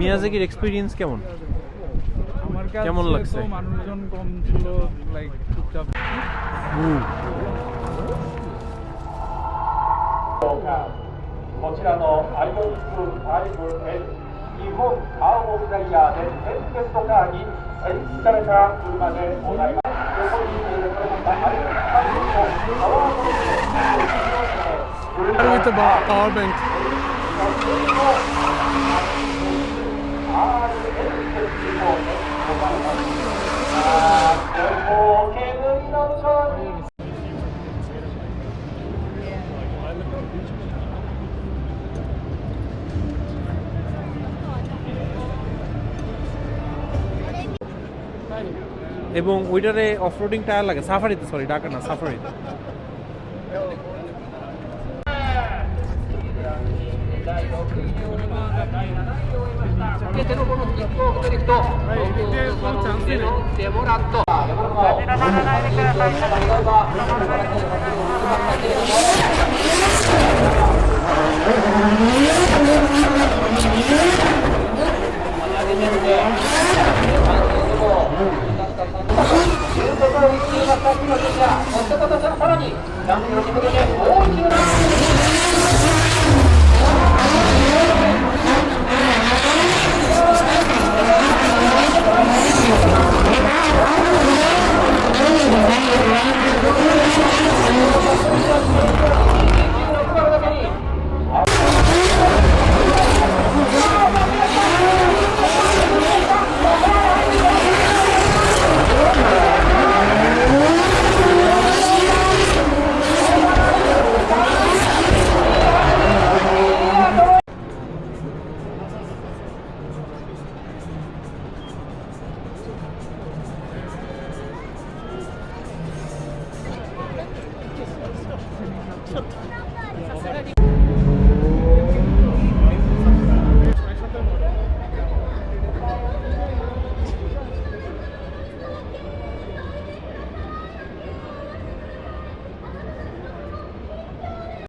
মিয়াজাকির এক্সপেরিয়েন্স কেমন? আমার কাছে কেমন লাগছে? মানুষজন কম ছিল, লাইক চুপচাপ।こちらのアイオニック5L日本アーモンダイヤーでテンペストカーに選出された車でございます。横に見える車がアイオニック5のパワーボルテージwith the power bank. এবং ওইটারে অফরোডিং টায়ার লাগে সাফারিতে, সরি ঢাকা না সাফারিতে।